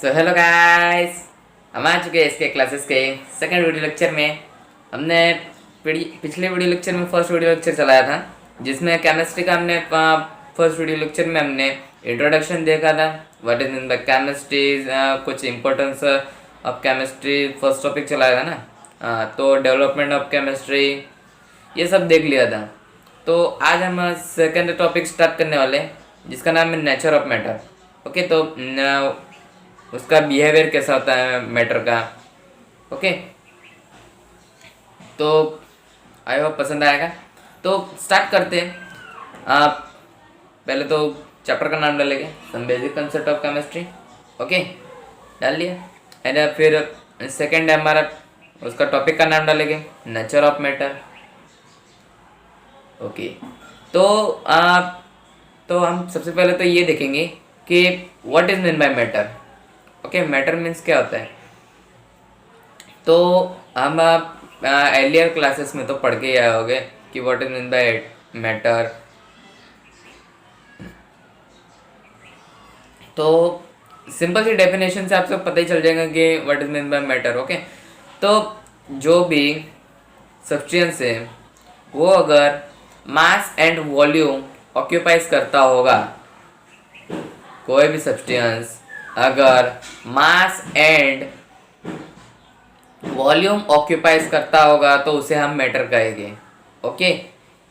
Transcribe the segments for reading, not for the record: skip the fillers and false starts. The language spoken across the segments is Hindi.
सो हेलो गाइस, हम आ चुके हैं इसके क्लासेस के सेकंड वीडियो लेक्चर में। हमने पिछले वीडियो लेक्चर में फर्स्ट वीडियो लेक्चर चलाया था, जिसमें केमिस्ट्री का हमने फर्स्ट वीडियो लेक्चर में हमने इंट्रोडक्शन देखा था। What is in the chemistry, कुछ importance of chemistry first topic चलाया था ना। तो डेवलपमेंट ऑफ केमिस्ट्री ये सब देख लिया था। तो आज हम सेकंड टॉपिक स्टार्ट करने वाले हैं, जिसका नाम है नेचर ऑफ मैटर। ओके, तो उसका बिहेवियर कैसा होता है मैटर का। ओके, तो आई होप पसंद आएगा। तो स्टार्ट करते हैं। आप पहले तो चैप्टर का नाम डालेंगे, some basic concept of chemistry. Okay, डाल लिया। एंड फिर सेकंड है हमारा, उसका टॉपिक का नाम डालेंगे नेचर ऑफ मैटर। ओके, तो तो हम सबसे पहले तो ये देखेंगे कि what is mean by matter. Okay, matter means क्या होता है। तो हम एर्लियर क्लासेस में तो पढ़ के आए होंगे कि what is mean by matter. तो सिंपल सी डेफिनेशन से आपको पता ही चल जाएगा कि what is mean by matter. Okay, तो जो भी सब्सटेंस है वो अगर मास एंड वॉल्यूम ऑक्यूपाइज करता होगा, कोई भी सब्सटेंस अगर मास एंड वॉल्यूम ऑक्यूपाइज करता होगा तो उसे हम मैटर कहेंगे। ओके,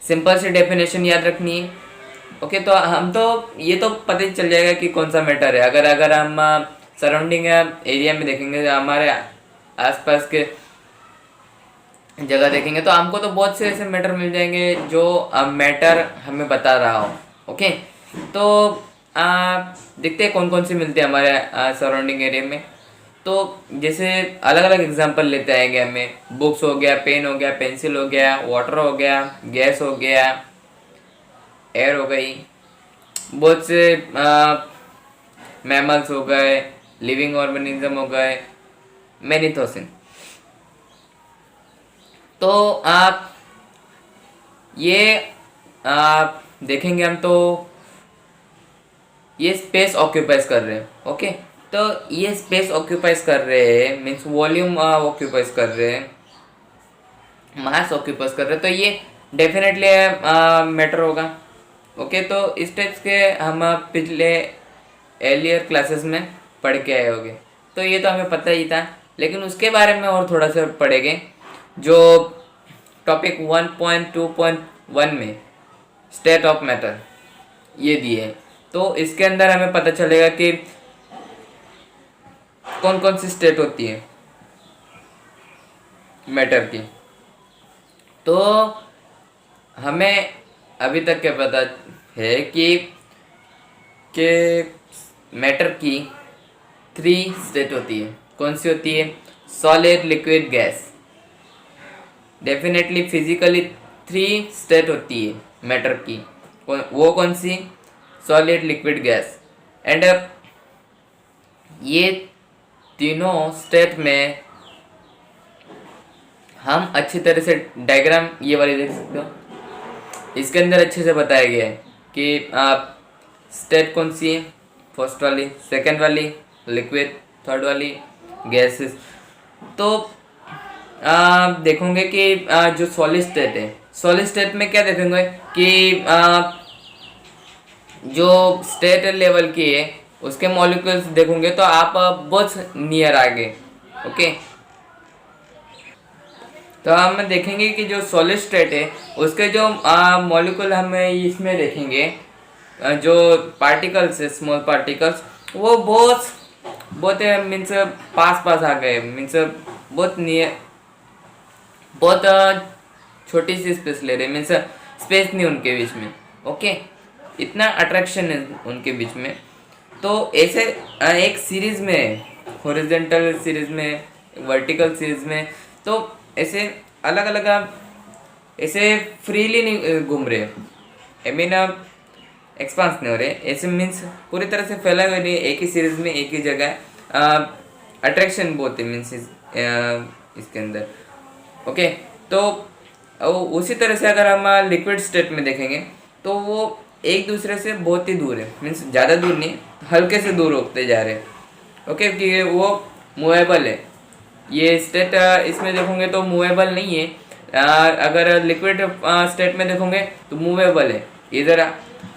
सिंपल सी डेफिनेशन याद रखनी है। ओके, तो हम तो ये तो पता ही चल जाएगा कि कौन सा मैटर है। अगर हम सराउंडिंग एरिया में देखेंगे, हमारे आसपास के जगह देखेंगे, तो हमको तो बहुत से ऐसे मैटर मिल जाएंगे जो मैटर हमें बता रहा हो। ओके, तो देखते हैं कौन कौन से मिलते हैं हमारे सराउंडिंग एरिया में। तो जैसे अलग अलग एग्जांपल लेते आएंगे हमें। बुक्स हो गया, पेन हो गया, पेंसिल हो गया, वाटर हो गया, गैस हो गया, एयर हो गई, बहुत से मैमल्स हो गए, लिविंग ऑर्गेनिज्म हो गए, मैनीथोसिन। तो आप ये देखेंगे हम, तो ये स्पेस ऑक्यूपाइज कर रहे हैं। ओके, तो ये स्पेस ऑक्यूपाइज कर रहे हैं मीन्स वॉल्यूम ऑक्यूपाइज कर रहे हैं, मास ऑक्यूपाइज कर रहे हैं, तो ये डेफिनेटली मैटर होगा। ओके, तो इस टाइप्स के हम पिछले एर्लियर क्लासेस में पढ़ के आए होंगे, तो ये तो हमें पता ही था। लेकिन उसके बारे में और थोड़ा सा पढ़ेंगे, जो टॉपिक 1.2.1 में स्टेट ऑफ मैटर ये दिए। तो इसके अंदर हमें पता चलेगा कि कौन कौन सी स्टेट होती है मैटर की। तो हमें अभी तक क्या पता है कि मैटर की 3 स्टेट होती है। कौन सी होती है? Solid, liquid, gas. Definitely physically 3 state होती है मैटर की। वो कौन सी? Solid, liquid, gas. एंड ये तीनों स्टेट में हम अच्छी तरह से डायग्राम ये वाली देख सकते हो, इसके अंदर अच्छे से बताया गया है कि आप स्टेट कौन सी है, फर्स्ट वाली, सेकंड वाली लिक्विड, थर्ड वाली गैसेस। तो आप देखोगे कि जो सॉलिड स्टेट है, सॉलिड स्टेट में क्या देखेंगे कि जो स्टेट लेवल की है उसके मॉलिक्यूल्स देखोगे तो आप बहुत नियर आ गए। ओके, तो हम देखेंगे कि जो सॉलिड स्टेट है उसके जो मॉलिक्यूल हम इसमें देखेंगे, जो पार्टिकल्स है, स्मॉल पार्टिकल्स, वो बहुत मीन्स पास आ गए, मीन्स बहुत नियर, बहुत छोटी सी स्पेस ले रहे, मीन्स स्पेस नहीं उनके बीच में। ओके, इतना अट्रैक्शन है उनके बीच में। तो ऐसे एक सीरीज में, हॉरिजॉन्टल सीरीज में, वर्टिकल सीरीज में, तो ऐसे अलग अलग ऐसे फ्रीली नहीं घूम रहे, आई मीन एक्सपांस नहीं हो रहे, ऐसे मीन्स पूरी तरह से फैला हुआ नहीं, एक ही सीरीज में एक ही जगह। अट्रैक्शन बहुत है मीन्स इसके अंदर। ओके, तो उसी तरह से अगर हम लिक्विड स्टेट में देखेंगे तो वो एक दूसरे से बहुत ही दूर है, मीन्स ज़्यादा दूर नहीं, हल्के से दूर होते जा रहे हैं। ओके, कि वो मूवेबल है। ये स्टेट इसमें देखोगे तो मूवेबल नहीं है, अगर लिक्विड स्टेट में देखोगे तो मूवेबल है। इधर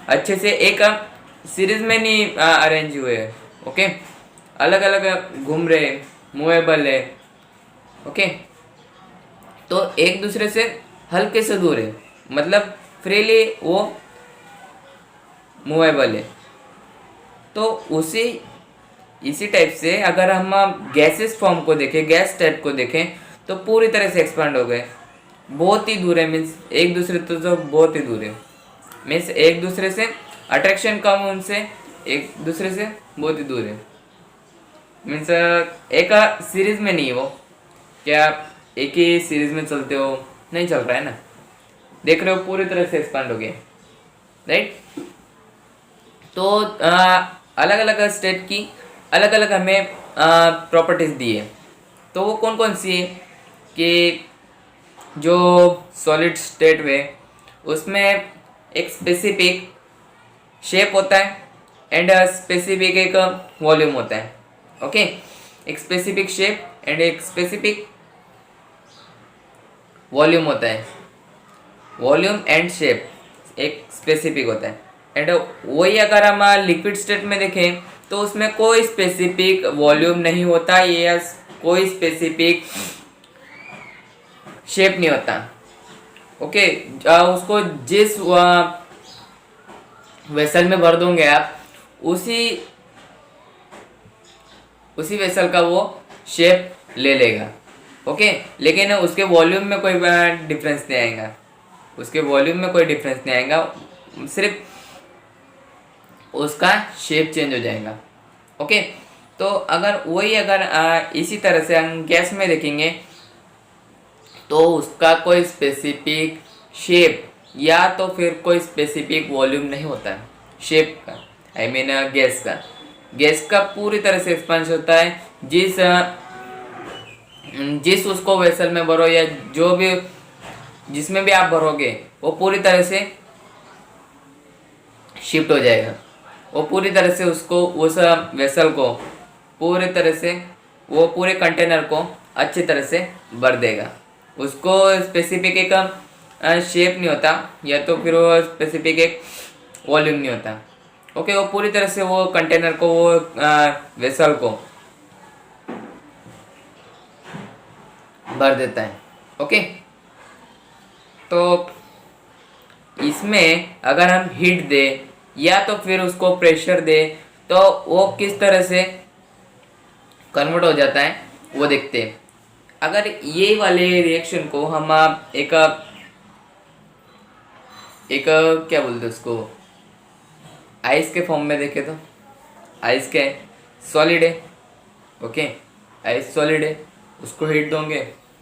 अच्छे से एक सीरीज में नहीं अरेंज हुए है। ओके, अलग अलग घूम रहे, मूवेबल है। ओके, तो एक दूसरे से हल्के से दूर है, मतलब फ्रीली वो मूवेबल है। तो उसी इसी टाइप से अगर हम गैसेस फॉर्म को देखें, गैस स्टेट को देखें, तो पूरी तरह से एक्सपांड हो गए, बहुत ही दूर है, मीन्स एक दूसरे तो बहुत ही दूर है, मीन्स एक दूसरे से अट्रैक्शन कम, उनसे एक दूसरे से बहुत ही दूर है। मीन्स एक सीरीज में नहीं, वो क्या एक ही सीरीज में चलते हो, नहीं चल रहा है ना, देख रहे हो पूरी तरह से एक्सपांड हो गए, राइट। तो अलग अलग स्टेट की अलग अलग हमें प्रॉपर्टीज दी है। तो वो कौन कौन सी है कि जो सॉलिड स्टेट में उसमें एक स्पेसिफिक शेप होता है एंड स्पेसिफिक एक वॉल्यूम होता है। ओके, एक स्पेसिफिक शेप एंड एक स्पेसिफिक वॉल्यूम होता है, वॉल्यूम एंड शेप एक स्पेसिफिक होता है। एंड वही अगर हम लिक्विड स्टेट में देखें तो उसमें कोई स्पेसिफिक वॉल्यूम नहीं होता या कोई स्पेसिफिक शेप नहीं होता। ओके, उसको जिस वेसल में भर दोगे आप, उसी वेसल का वो शेप ले लेगा। ओके, लेकिन उसके वॉल्यूम में कोई डिफरेंस नहीं आएगा, उसके वॉल्यूम में कोई डिफरेंस नहीं आएगा, सिर्फ उसका शेप चेंज हो जाएगा। ओके, तो अगर इसी तरह से हम गैस में देखेंगे तो उसका कोई स्पेसिफिक शेप या तो फिर कोई स्पेसिफिक वॉल्यूम नहीं होता है शेप का, आई मीन गैस का पूरी तरह से एक्सपेंशन होता है, जिस उसको वेसल में भरो या जो भी जिसमें भी आप भरोगे वो पूरी तरह से शिफ्ट हो जाएगा, वो पूरी तरह से उसको उस वेसल को पूरी तरह से वो पूरे कंटेनर को अच्छी तरह से भर देगा। उसको स्पेसिफिक एक शेप नहीं होता या तो फिर वो स्पेसिफिक एक वॉल्यूम नहीं होता। ओके, वो पूरी तरह से वो कंटेनर को वो वेसल को भर देता है। ओके, तो इसमें अगर हम हीट दे या तो फिर उसको प्रेशर दे तो वो किस तरह से कन्वर्ट हो जाता है वो देखते हैं। अगर ये वाले रिएक्शन को हम एक क्या बोलते हैं उसको, आइस के फॉर्म में देखें तो आइस क्या है, सॉलिड है। ओके, आइस सॉलिड है, उसको हीट दोगे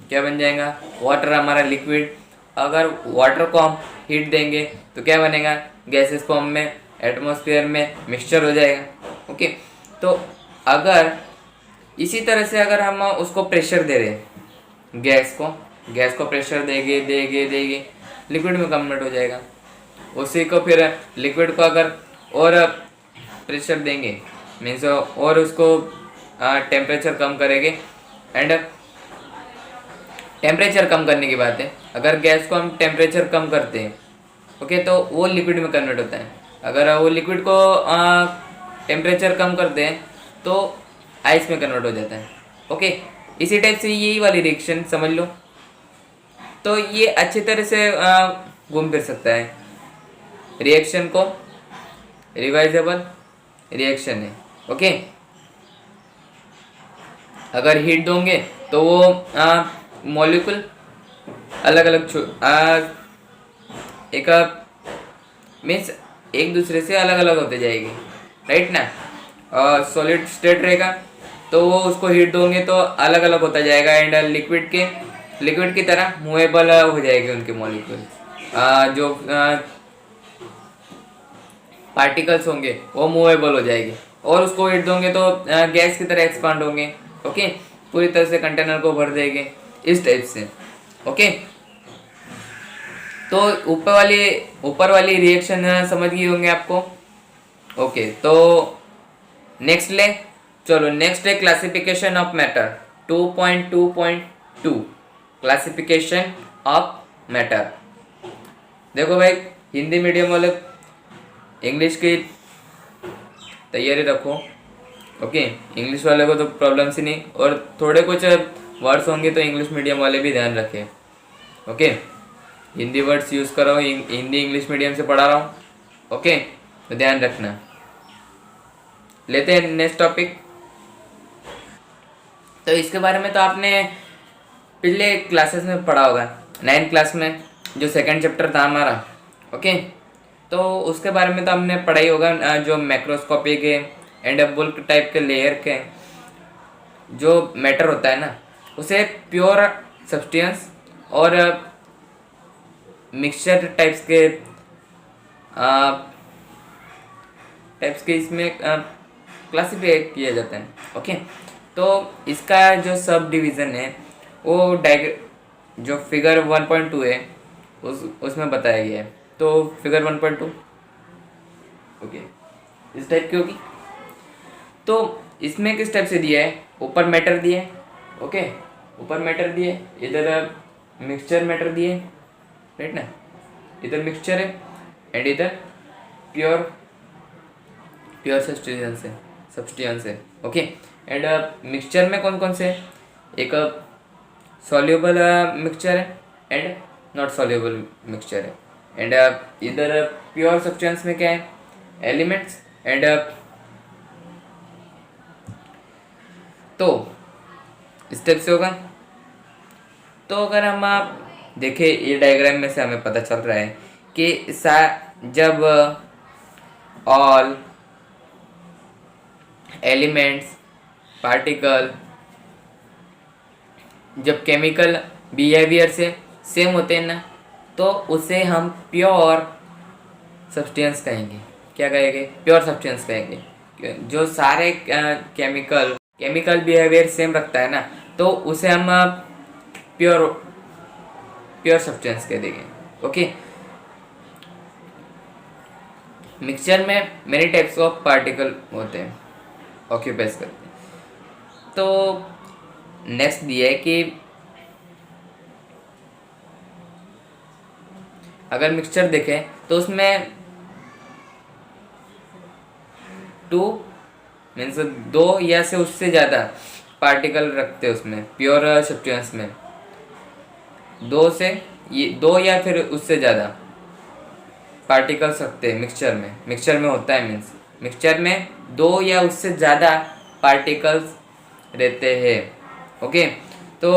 क्या बन जाएगा, वाटर हमारा लिक्विड। अगर वाटर को हम हीट देंगे तो क्या बनेगा, गैसेस फॉर्म में एटमॉस्फेयर में मिक्सचर हो जाएगा। ओके, तो अगर इसी तरह से अगर हम उसको प्रेशर दे रहे हैं, गैस को प्रेशर देंगे लिक्विड में कन्वर्ट हो जाएगा। उसी को फिर लिक्विड को अगर और प्रेशर देंगे मीन्स और उसको टेम्परेचर कम करेंगे, एंड टेम्परेचर कम करने की बात है, अगर गैस को हम टेम्परेचर कम करते हैं ओके तो वो लिक्विड में कन्वर्ट होता है। अगर वो लिक्विड को टेम्परेचर कम करते हैं तो आइस में कन्वर्ट हो जाता है। ओके, इसी टाइप से यही वाली रिएक्शन समझ लो, तो ये अच्छी तरह से घूम फिर सकता है। रिएक्शन को रिवाइजेबल रिएक्शन है। ओके, अगर हीट दोगे तो वो मॉलिक्यूल अलग अलग एक मीन्स एक दूसरे से अलग अलग होते जाएगी, राइट ना। सॉलिड स्टेट रहेगा तो वो उसको हीट दोगे तो अलग अलग होता जाएगा, एंड लिक्विड की तरह मूवेबल हो जाएगी उनके मॉलिक्यूल। जो पार्टिकल्स होंगे वो मूवेबल हो जाएंगे, और उसको हीट दोगे तो गैस की तरह एक्सपांड होंगे। ओके, पूरी तरह से कंटेनर को भर देंगे इस टाइप से। ओके, तो ऊपर वाली रिएक्शन समझ गए होंगे आपको। ओके, तो नेक्स्ट ले चलो नेक्स्ट है classification of matter 2.2.2 classification of matter. देखो भाई हिंदी मीडियम वाले इंग्लिश की तैयारी रखो, ओके। इंग्लिश वाले को तो प्रॉब्लम्स ही नहीं, और थोड़े कुछ वर्ड्स होंगे तो इंग्लिश मीडियम वाले भी ध्यान रखें, ओके। हिंदी वर्ड्स यूज़ करो, हिंदी इंग्लिश मीडियम से पढ़ा रहा हूँ, ओके, तो ध्यान रखना। लेते हैं नेक्स्ट टॉपिक। तो इसके बारे में तो आपने पिछले क्लासेस में पढ़ा होगा, 9th क्लास में जो सेकंड चैप्टर था हमारा, ओके। तो उसके बारे में तो हमने पढ़ा ही होगा, जो मैक्रोस्कोपिक है एंड बुल्क टाइप के लेयर के जो मैटर होता है ना, उसे प्योर सब्सटेंस और मिक्सचर टाइप्स के इसमें क्लासिफाई किया जाता है, ओके। तो इसका जो सब डिवीज़न है वो जो फिगर 1.2 है उसमें बताया गया है। तो फिगर 1.2 ओके इस टाइप की होगी। तो इसमें किस टाइप से दिया है, ऊपर मैटर दिया है, ओके, ऊपर मैटर दिया है, इधर मिक्सचर मैटर दिए है, राइट ना, इधर मिक्सचर है एंड इधर प्योर सब्सटेंस है, ओके। एंड मिक्सचर में कौन कौन से, एक सॉल्युबल मिक्सचर है एंड नॉट सॉल्युबल मिक्सचर है, एंड इधर प्योर सब्सटेंस में क्या है, एलिमेंट्स एंड तो इस टाइप से होगा। तो अगर हम आप देखें ये डायग्राम में से हमें पता चल रहा है कि जब ऑल एलिमेंट्स पार्टिकल जब केमिकल बिहेवियर से सेम होते हैं ना, तो उसे हम प्योर सब्सटेंस कहेंगे। क्या कहेंगे, प्योर सब्सटेंस कहेंगे। जो सारे केमिकल बिहेवियर सेम रखता है ना, तो उसे हम प्योर सब्सटेंस कह देंगे, ओके। मिक्सचर में मेनी टाइप्स ऑफ पार्टिकल होते हैं, ऑक्यूपाइज करते हैं। तो नेक्स्ट दिया है कि अगर मिक्सचर देखें तो उसमें 2 मीन्स 2 या से उससे ज़्यादा पार्टिकल रखते हैं उसमें, प्योर सब्सटेंस में 2 या फिर उससे ज़्यादा पार्टिकल्स रखते हैं मिक्सचर में होता है, मीन्स मिक्सचर में 2 या उससे ज़्यादा पार्टिकल्स रहते हैं, ओके। तो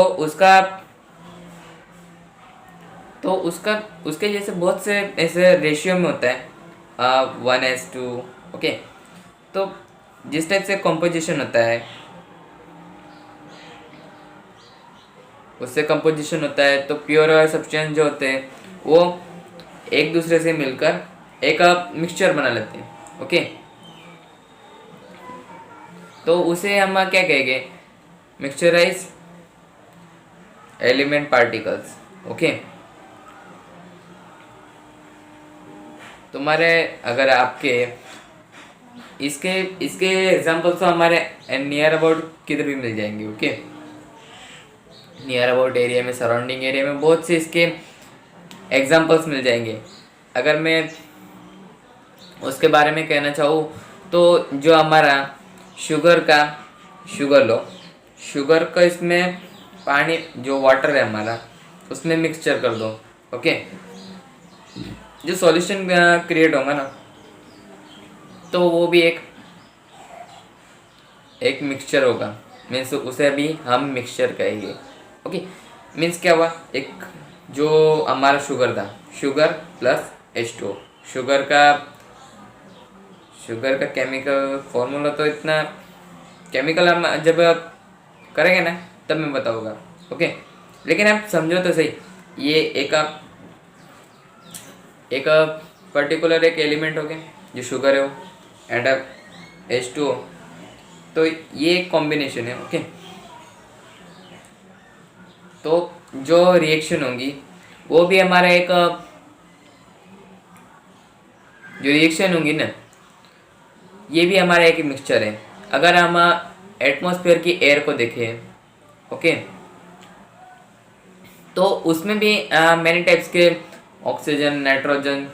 उसके जैसे बहुत से ऐसे रेशियो में होता है 1:2, ओके। तो जिस टाइप से कंपोजिशन होता है उससे कंपोजिशन होता है, तो प्योर सब्सटेंस जो होते हैं वो एक दूसरे से मिलकर एक मिक्सचर बना लेते हैं, ओके। तो उसे हम क्या कहेंगे, मिक्सचराइज एलिमेंट पार्टिकल्स, ओके। तुम्हारे अगर आपके इसके एग्जांपल्स तो हमारे नियर अबाउट किधर भी मिल जाएंगे, ओके। नियर अबाउट एरिया में, सराउंडिंग एरिया में बहुत से इसके एग्जांपल्स मिल जाएंगे। अगर मैं उसके बारे में कहना चाहूँ तो जो हमारा शुगर लो, शुगर का इसमें पानी जो वाटर है हमारा उसमें मिक्सचर कर दो, ओके। जो सॉल्यूशन क्रिएट होगा ना, तो वो भी एक मिक्सचर होगा, मीन्स उसे भी हम मिक्सचर कहेंगे, ओके। मीन्स क्या हुआ, एक जो हमारा शुगर था, शुगर प्लस H2, शुगर का केमिकल फॉर्मूला तो इतना केमिकल हम जब करेंगे ना तब मैं बताऊंगा, ओके। लेकिन आप समझो तो सही, ये एक पर्टिकुलर एक एलिमेंट हो गया जो शुगर है वो, एंड H2O, तो ये एक कॉम्बिनेशन है, ओके। तो जो रिएक्शन होंगी वो भी हमारा जो रिएक्शन होंगी ना, ये भी हमारा एक मिक्सचर है। अगर हम एटमॉस्फेयर की एयर को देखें, ओके, तो उसमें भी मैनी टाइप्स के oxygen, nitrogen,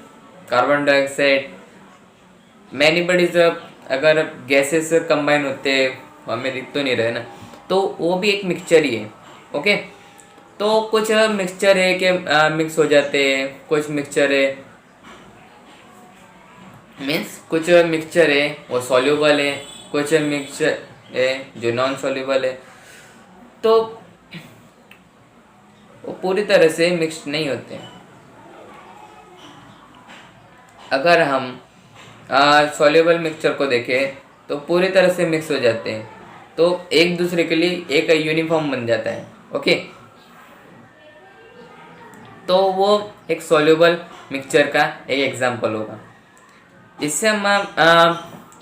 carbon dioxide, many bodies अगर गैसेस कंबाइन होते हमें दिख तो नहीं रहे ना, तो वो भी एक मिक्सचर ही है, ओके। तो कुछ मिक्सचर है कि मिक्स हो जाते हैं, कुछ मिक्सचर है मीन्स कुछ मिक्सचर है वो सॉल्यूबल है, कुछ मिक्सचर है जो नॉन सॉल्यूबल है, तो वो पूरी तरह से मिक्स नहीं होते। अगर हम सॉल्यूबल मिक्सचर को देखें तो पूरी तरह से मिक्स हो जाते हैं, तो एक दूसरे के लिए एक यूनिफॉर्म बन जाता है, ओके। तो वो एक सॉल्यूबल मिक्सचर का एक एग्जांपल होगा। इससे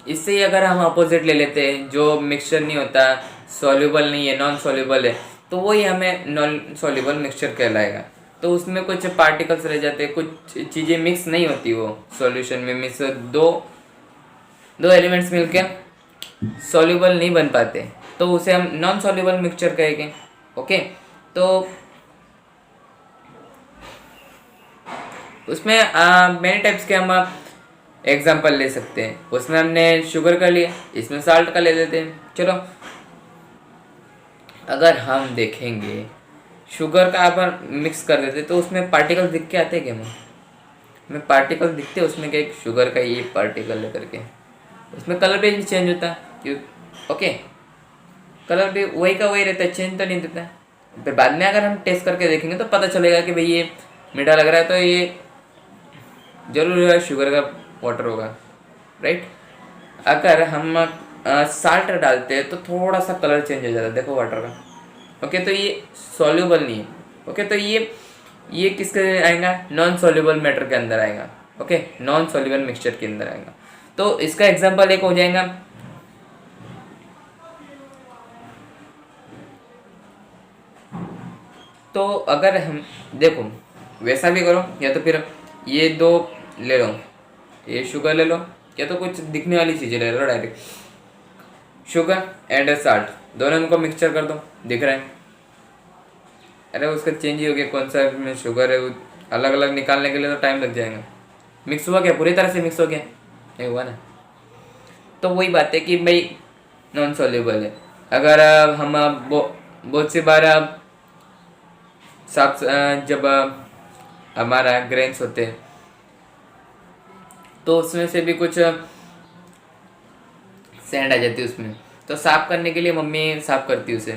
इससे ही अगर हम अपोजिट ले लेते हैं, जो मिक्सचर नहीं होता, सॉल्यूबल नहीं है, नॉन सॉल्यूबल है, तो वही हमें नॉन सॉल्यूबल मिक्सचर कहलाएगा। तो उसमें कुछ पार्टिकल्स रह जाते हैं, कुछ चीज़ें मिक्स नहीं होती वो सॉल्यूशन में, मीन्स दो दो एलिमेंट्स मिलकर सॉल्यूबल नहीं बन पाते, तो उसे हम नॉन सॉल्यूबल मिक्सचर कहेंगे, ओके। तो उसमें मेनी टाइप्स के हम एग्जाम्पल ले सकते हैं। उसमें हमने शुगर का लिया, इसमें साल्ट का ले लेते हैं। चलो, अगर हम देखेंगे शुगर का अपन मिक्स कर देते तो उसमें पार्टिकल दिख के आते क्या, हमें पार्टिकल दिखते उसमें क्या, एक शुगर का ये पार्टिकल लेकर के, उसमें कलर भी नहीं चेंज होता क्यों, ओके, कलर भी वही का वही रहता है, चेंज तो नहीं देता। फिर बाद में अगर हम टेस्ट करके देखेंगे तो पता चलेगा कि भाई ये मीठा लग रहा है, तो ये जरूर शुगर का वाटर होगा, राइट। अगर हम साल्ट डालते हैं तो थोड़ा सा कलर चेंज हो जाता है, देखो वाटर का, ओके। तो ये सॉल्यूबल नहीं है, ओके। तो ये किसके आएगा, नॉन सॉल्यूबल मैटर के अंदर आएगा, ओके, नॉन सॉल्यूबल मिक्सचर के अंदर आएगा। तो इसका एग्जांपल एक हो जाएगा तो अगर हम देखो वैसा भी करो, या तो फिर ये दो ले लो, ये शुगर ले लो, या तो कुछ दिखने वाली चीज़ें ले लो डायरेक्ट, शुगर एंड साल्ट दोनों को मिक्सचर कर दो, दिख रहा है। अरे उसका चेंज ही हो गया, कौन सा में शुगर है, अलग अलग निकालने के लिए तो टाइम लग जाएगा। मिक्स हुआ क्या, पूरी तरह से मिक्स हो गया, नहीं हुआ ना। तो वही बात है कि भाई नॉन सॉल्यूबल है। अगर हम बहुत सी बार साफ जब हमारा ग्रेन्स होते हैं तो उसमें से भी कुछ सैंड आ जाती है उसमें, तो साफ करने के लिए मम्मी साफ करती है उसे,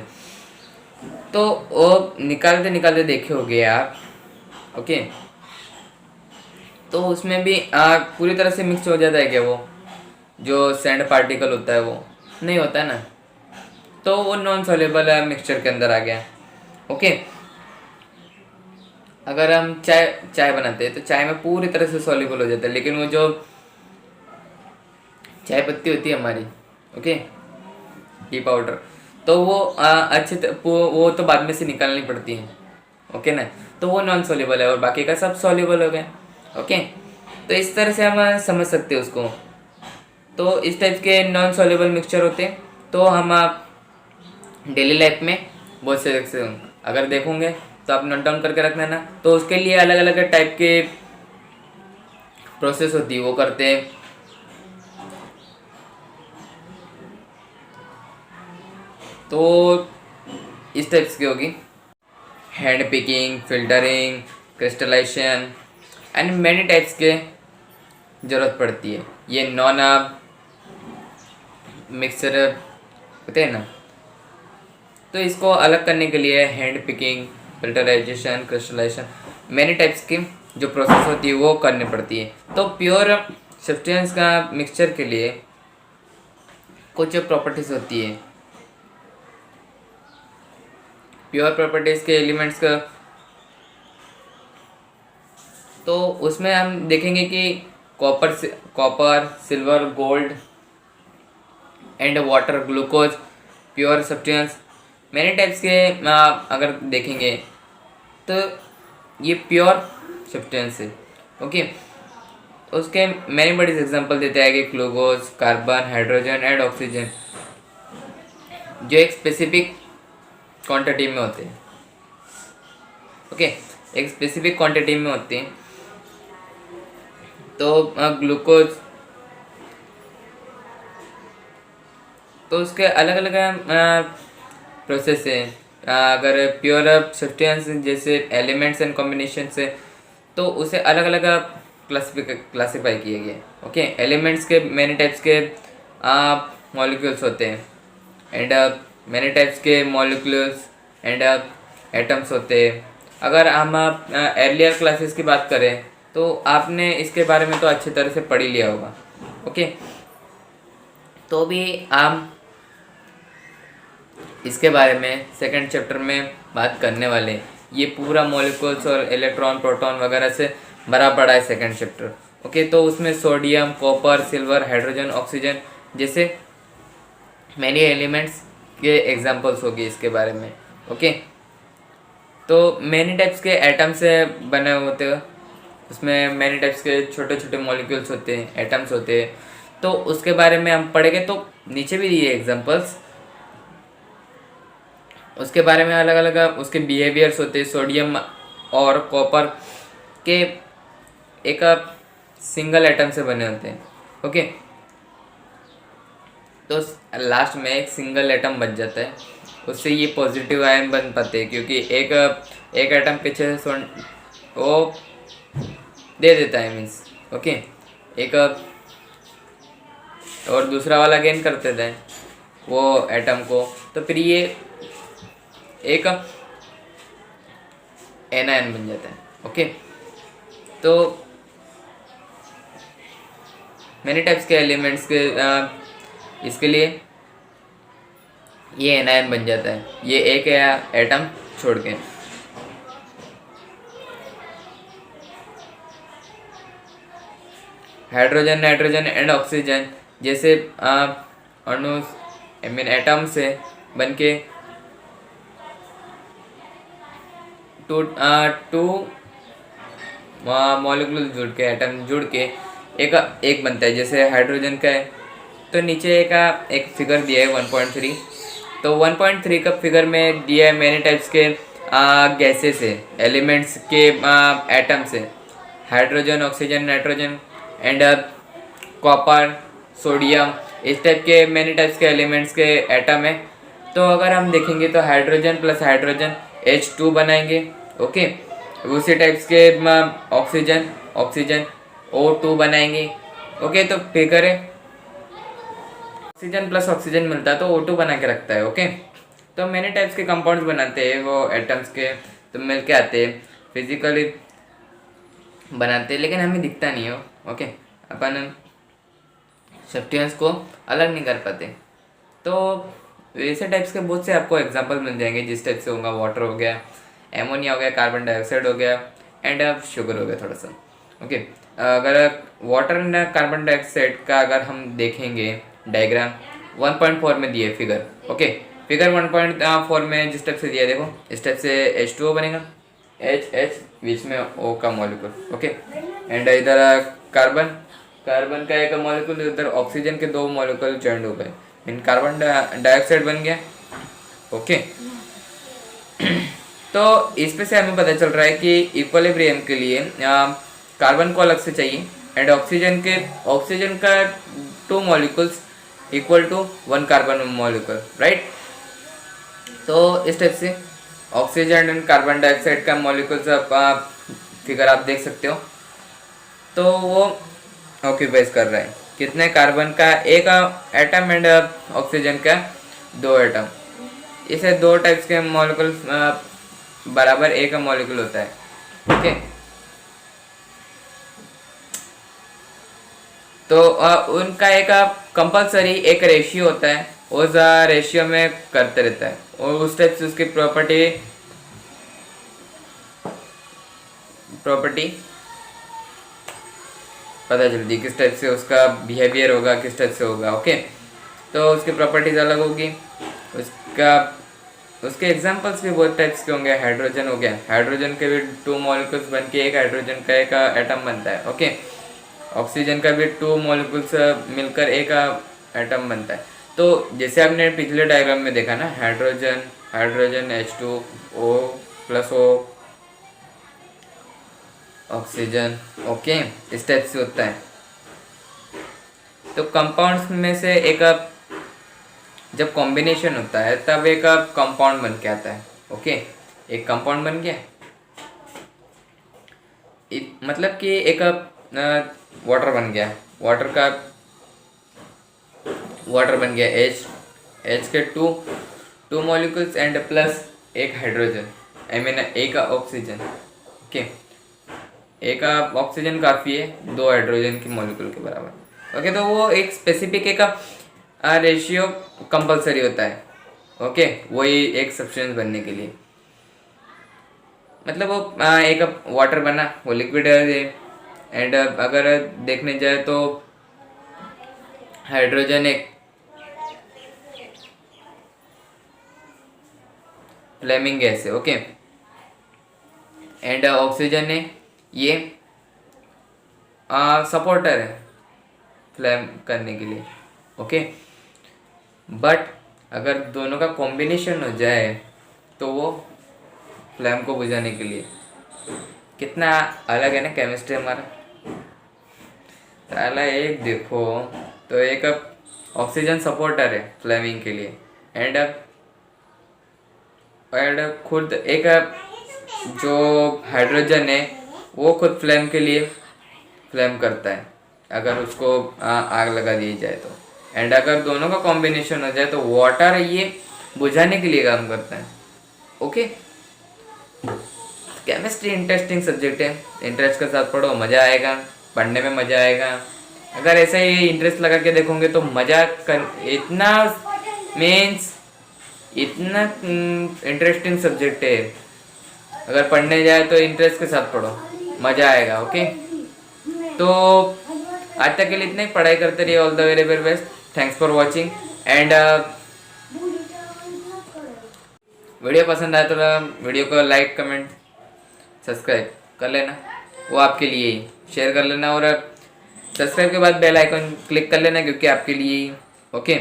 तो वो निकालते निकालते देखे होगे आप, ओके। तो उसमें भी पूरी तरह से मिक्स हो जाता है क्या, वो जो सैंड पार्टिकल होता है वो नहीं होता है ना, तो वो नॉन सॉल्युबल मिक्सचर के अंदर आ गया, ओके। अगर हम चाय बनाते हैं तो चाय में पूरी तरह से सॉल्युबल हो जाता है, लेकिन वो जो चाय पत्ती होती है हमारी, ओके, टी पाउडर, तो वो वो तो बाद में से निकालनी पड़ती है, ओके ना, तो वो नॉन सॉल्युबल है और बाकी का सब सॉल्युबल हो गया, ओके। तो इस तरह से हम समझ सकते हैं उसको। तो इस टाइप के नॉन सॉल्युबल मिक्सचर होते हैं, तो हम डेली लाइफ में बहुत से अगर देखोगे तो आप नोट डाउन करके रखना ना, तो उसके लिए अलग अलग टाइप के प्रोसेस होती है, वो करते हैं। तो इस टाइप्स की होगी hand picking, filtering, crystallisation and many types के ज़रूरत पड़ती है। ये नॉन मिक्सर होते हैं ना, तो इसको अलग करने के लिए hand picking, filtrization, crystallisation, many types की जो प्रोसेस होती है वो करनी पड़ती है। तो प्योर सब्सटेंस का मिक्सचर के लिए कुछ प्रॉपर्टीज होती है, प्योर प्रॉपर्टीज के एलिमेंट्स का, तो उसमें हम देखेंगे कि copper, silver, gold and water, glucose, pure substance, many types के अगर देखेंगे तो ये प्योर सब्सटेंस है, ओके। उसके मैनी बड़ी एग्जांपल देते हैं कि glucose, carbon, hydrogen and oxygen. जो एक स्पेसिफिक क्वांटिटी में होते हैं। ओके, एक स्पेसिफिक क्वांटिटी में होती हैं। तो ग्लूकोज, तो उसके अलग अलग प्रोसेस है। अगर प्योर सब्सटेंस जैसे एलिमेंट्स एंड कॉम्बिनेशन से, तो उसे अलग अलग क्लासीफाई किए गए। ओके, एलिमेंट्स के मैनी टाइप्स के मॉलिक्यूल्स होते हैं, एंड मैनी टाइप्स के मॉलिक्यूल्स एंड एटम्स होते हैं। अगर हम अर्लियर क्लासेस की बात करें तो आपने इसके बारे में तो अच्छी तरह से पढ़ ही लिया होगा। ओके, तो भी हम इसके बारे में सेकंड चैप्टर में बात करने वाले हैं। ये पूरा मॉलिक्यूल्स और इलेक्ट्रॉन प्रोटॉन वगैरह से भरा पड़ा है सेकंड चैप्टर। ओके, तो उसमें sodium, copper, silver, hydrogen, oxygen जैसे मैनी एलिमेंट्स के एग्जांपल्स होगी इसके बारे में। ओके, तो मैनी टाइप्स के एटम से बने होते हैं, उसमें मैनी टाइप्स के छोटे छोटे मॉलिक्यूल्स होते हैं, एटम्स होते हैं। तो उसके बारे में हम पढ़ेंगे। तो नीचे भी दिए एग्जांपल्स, उसके बारे में अलग अलग उसके बिहेवियर्स होते हैं। सोडियम और कॉपर के एक सिंगल एटम से बने होते हैं। ओके, तो लास्ट में एक सिंगल एटम बच जाता है, उससे ये पॉजिटिव आयन बन पाते हैं, क्योंकि एक एटम पीछे वो दे देता है, मीन्स ओके, एक और दूसरा वाला गेन कर देता है वो एटम को, तो फिर ये एक एनायन बन जाता है। ओके, तो मैनी टाइप्स के एलिमेंट्स के इसके लिए ये एनायन बन जाता है, ये एक एटम छोड़ के। हाइड्रोजन, नाइट्रोजन एंड ऑक्सीजन जैसे अणु आई मीन एटम से बन के टू मॉलिक्यूल जुड़ के, एटम जुड़ के एक बनता है। जैसे हाइड्रोजन का है, तो नीचे एक फिगर दिया है 1.3। तो 1.3 का फिगर में दिया है मैनी टाइप्स के गैसेस है, एलिमेंट्स के एटम से, hydrogen, oxygen, nitrogen and copper, sodium, इस टाइप के मैनी टाइप्स के एलिमेंट्स के एटम है। तो अगर हम देखेंगे तो हाइड्रोजन प्लस हाइड्रोजन H2 बनाएंगे। ओके, उसी टाइप्स के ऑक्सीजन O2 बनाएंगे। ओके, तो फिगर है ऑक्सीजन प्लस ऑक्सीजन मिलता है तो O2 बना के रखता है। ओके, तो मैनी टाइप्स के कंपाउंड्स बनाते हैं वो एटम्स के, तो मिल के आते हैं, फिजिकली बनाते हैं, लेकिन हमें दिखता नहीं हो। ओके, अपन सब्सटेंस को अलग नहीं कर पाते। तो ऐसे टाइप्स के बहुत से आपको एग्जांपल मिल जाएंगे, जिस टाइप से होगा वाटर हो गया, एमोनिया हो गया, कार्बन डाइऑक्साइड हो गया एंड शुगर हो गया थोड़ा सा। ओके, अगर वाटर एंड कार्बन डाइऑक्साइड का अगर हम देखेंगे डायग्राम 1.4 में दिए फिगर। ओके, फिगर 1.4 में जिस टाइप से दिया देखो, इस टाइप से H2O बनेगा, H बीच में O का मॉलिक्यूल। ओके, एंड इधर कार्बन का एक मॉलिक्यूल, इधर ऑक्सीजन के 2 मॉलिक्यूल जॉइंट हो गए, इन कार्बन डाइऑक्साइड बन गया। ओके, तो इस पे से हमें पता चल रहा है कि इक्विलिब्रियम के लिए कार्बन को अलग से चाहिए एंड ऑक्सीजन का 2 molecules equal to 1 carbon molecule, right. तो इस टाइप से ऑक्सीजन एंड कार्बन डाइऑक्साइड का मॉलिक्यूल्स फिगर आप देख सकते हो। तो वो ऑक्यूपाइज कर रहा है कितने कार्बन का एक एटम एंड ऑक्सीजन का 2 एटम, इसे 2 टाइप्स के मॉलिक्यूल बराबर एक मॉलिक्यूल होता है। ओके, तो उनका एक कंपलसरी एक रेशियो होता है, उस रेशियो में करते रहता है, और उस टाइप से उसकी प्रॉपर्टी पता चलती है, किस टाइप से उसका बिहेवियर होगा, किस टाइप से होगा। ओके, तो उसकी प्रॉपर्टीज अलग होगी, उसके एग्जांपल्स भी बहुत टाइप्स के होंगे। हाइड्रोजन हो गया, हाइड्रोजन के भी 2 मॉलिक्यूल्स बन के एक हाइड्रोजन का एक एटम बनता है। ओके, ऑक्सीजन का भी 2 मॉलिक्यूल्स मिलकर एक एटम बनता है। तो जैसे आपने पिछले डायग्राम में देखा ना, hydrogen hydrogen H2O plus O oxygen, okay, इस टाइप से होता है। तो कंपाउंड्स में से एक जब कॉम्बिनेशन होता है तब एक कंपाउंड बन के आता है, ओके। एक कंपाउंड बन गया, मतलब कि एक वाटर बन गया, वाटर बन गया H के टू मॉलिक्यूल्स एंड प्लस एक हाइड्रोजन, आई मीन एक ऑक्सीजन, ओके। एक ऑक्सीजन काफ़ी है 2 हाइड्रोजन की मॉलिक्यूल के बराबर, ओके। तो वो एक स्पेसिफिक एक रेशियो कंपलसरी होता है, ओके, वही एक सब्सटेंस बनने के लिए। मतलब वो एक वाटर बना, वो लिक्विड है, एंड अगर देखने जाए तो हाइड्रोजन एक फ्लेमिंग गैस है, ओके, एंड ऑक्सीजन है ये सपोर्टर है फ्लेम करने के लिए, ओके। बट अगर दोनों का कॉम्बिनेशन हो जाए तो वो फ्लेम को बुझाने के लिए, कितना अलग है ना केमिस्ट्री हमारा। साला एक देखो तो एक ऑक्सीजन सपोर्टर है फ्लेमिंग के लिए, एंड खुद एक जो हाइड्रोजन है वो खुद फ्लेम के लिए फ्लेम करता है अगर उसको आग लगा दी जाए तो। एंड अगर दोनों का कॉम्बिनेशन हो जाए तो वाटर ये बुझाने के लिए काम करता है, ओके। केमिस्ट्री इंटरेस्टिंग सब्जेक्ट है, इंटरेस्ट के साथ पढ़ो, मज़ा आएगा, पढ़ने में मज़ा आएगा। अगर ऐसा ही इंटरेस्ट लगा के देखोगे तो मज़ा कर, इतना मीन्स इतना इंटरेस्टिंग सब्जेक्ट है, अगर पढ़ने जाए तो इंटरेस्ट के साथ पढ़ो, मज़ा आएगा, ओके। तो आज तक के लिए इतना ही, पढ़ाई करते रहिए, all the very very best, thanks for watching. And video पसंद आए तो वीडियो को लाइक कमेंट सब्सक्राइब कर लेना, वो आपके लिए ही, शेयर कर लेना, और सब्सक्राइब के बाद बेल आइकन क्लिक कर लेना क्योंकि आपके लिए ही, ओके।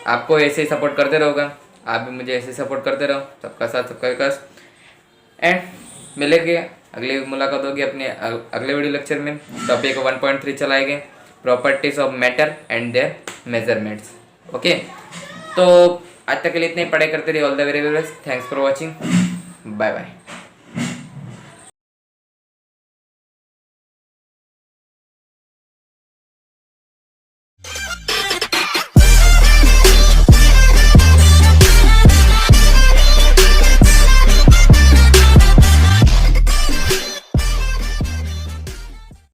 आपको ऐसे ही सपोर्ट करते रहोगा, आप भी मुझे ऐसे सपोर्ट करते रहो, सबका साथ सबका विकास। एंड मिलेंगे, अगली मुलाकात होगी अपने अगले वीडियो लेक्चर में। टॉपिक 1.3 चलाएंगे, properties of matter and their measurements, okay. तो आज तक के लिए इतने ही, पढ़ाई करते रहिए, all the very best, thanks for watching, bye bye.